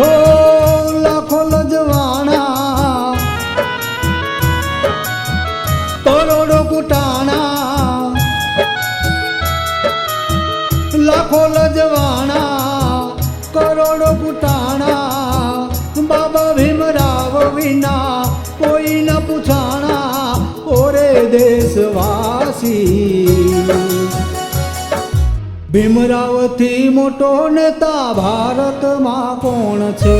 हो लाखों लजवाना करोड़ों कुटाना लाखों लजवाना करोड़ों कुटाना बाबा भीमराव विना कोई न पूछाना ओरे देशवासी भीमराव थी मोटो नेता भारत मां कोण छे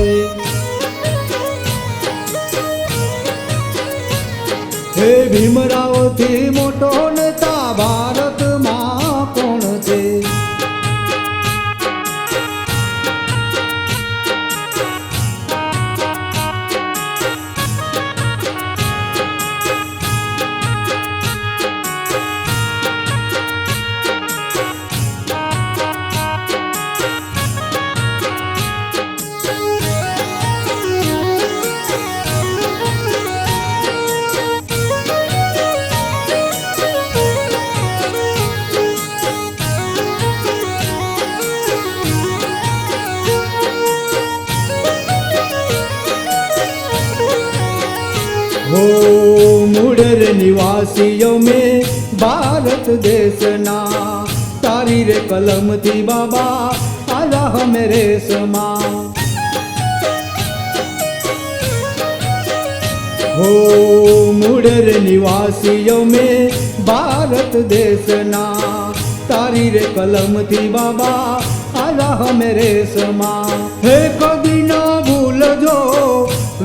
हे भीमराव थी मोटो नेता भारत मां कोण छे हो मुडर निवासियों में भारत देशना तारी रे कलम थी बाबा आला मेरे समा हो मुडर निवासियों में भारत देशना तारी रे कलम थी बाबा आला मेरे समा हे कभी न भूलजो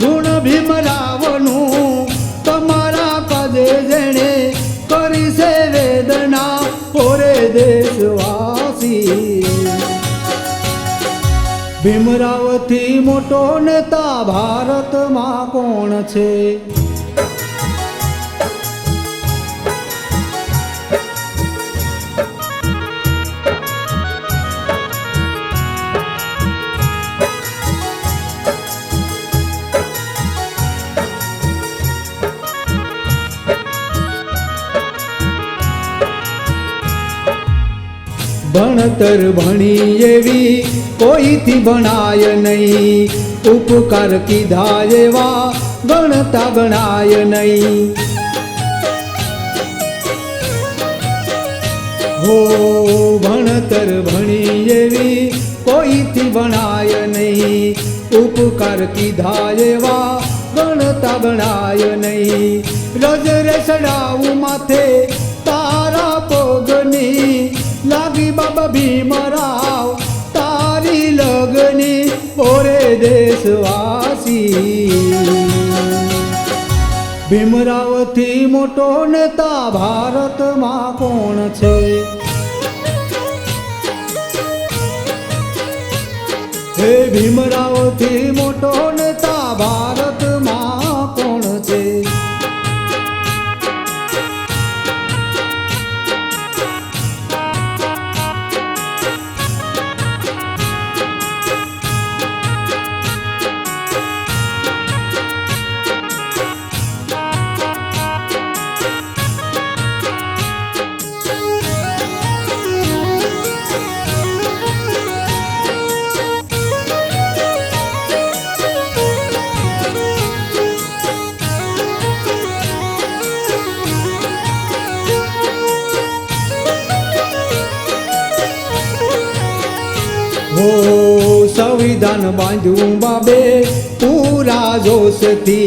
ऋण भीमरावनु तमारा काजे जेणे करी से वेदना ओरे देशवासी भीमराव थी मोटो नेता भारत मां कोण छे भणतर भणी एवी कोई थी बनाय नहीं उपकार कीधा एवा गणता गणाय नहीं हो भणतर भणी एवी कोई थी बनाय नहीं उपकार कीधा एवा गणता गणाय नहीं रज रे सडाऊ माथे तारा पोगनी लागी बाबा भीमराव तारी लगनी ओरे देशवासी भीमराव थी मोटो नेता भारत मां कोण छे हे भीमराव थी मोटो नेता भारत मां कोण छे हो संविधान बांध्यू बाबे पूरा जोश थी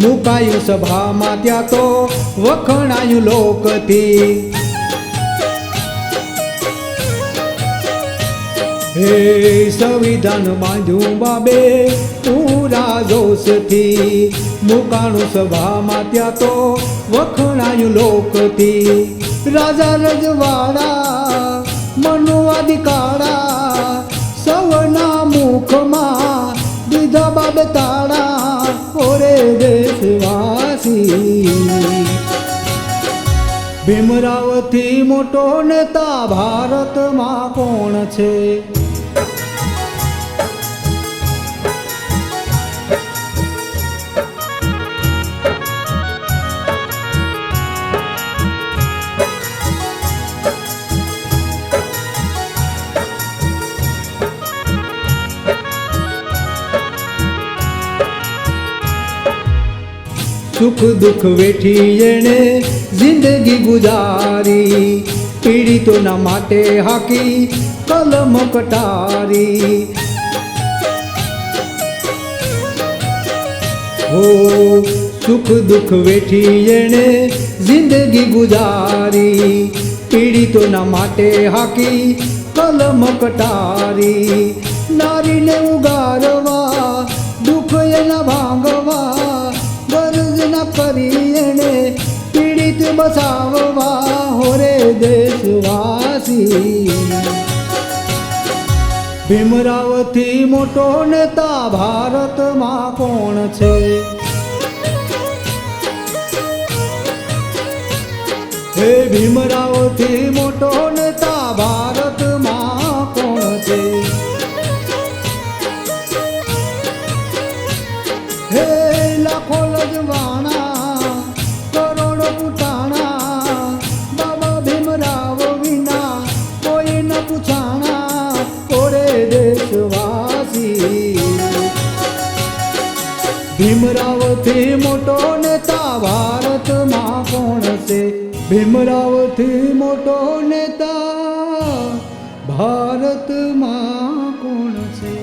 मुकायु सभा में त्या तो वखणायु लोक थी हे संविधान बांध्यू बाबे पूरा जोश थी मुकाणु सभा में त्या तो वखणायु लोक थी राजा रजवाड़ा मनुवादी काड़ा सवना मुख में दीधा बाब ताड़ा ओरे देशवासी भीमराव थी मोटो नेता भारत मां कोण छे સુખ દુઃખ વેઠી એણે જિંદગી ગુજારી, પીડિતોના માટે હાકી કલમ કટારી. હો સુખ દુઃખ વેઠી એણે જિંદગી ગુજારી, પીડિતોના માટે હાકી કલમ કટારી. નારીને ઉગારવા, દુઃખ એના ભાંગવા, ગરજના કરી એણે પીડિત બસાવવા. હોરે દેશવાસી, ભીમરાવથી મોટો નેતા ભારતમાં કોણ છે? હે ભીમરાવથી મોટો નેતા ભારતમાં કોણ છે? હે લાખો લજવાણા, કરોડો કુટાણા, બાબા ભીમરાવ વિના કોઈ ન પૂછાણા. ઓરે દેશવાસી, ભીમરાવથી મોટો નેતા ભારતમાં કોણ છે? ભીમરાવથી મોટો નેતા ભારતમાં કોણ છે?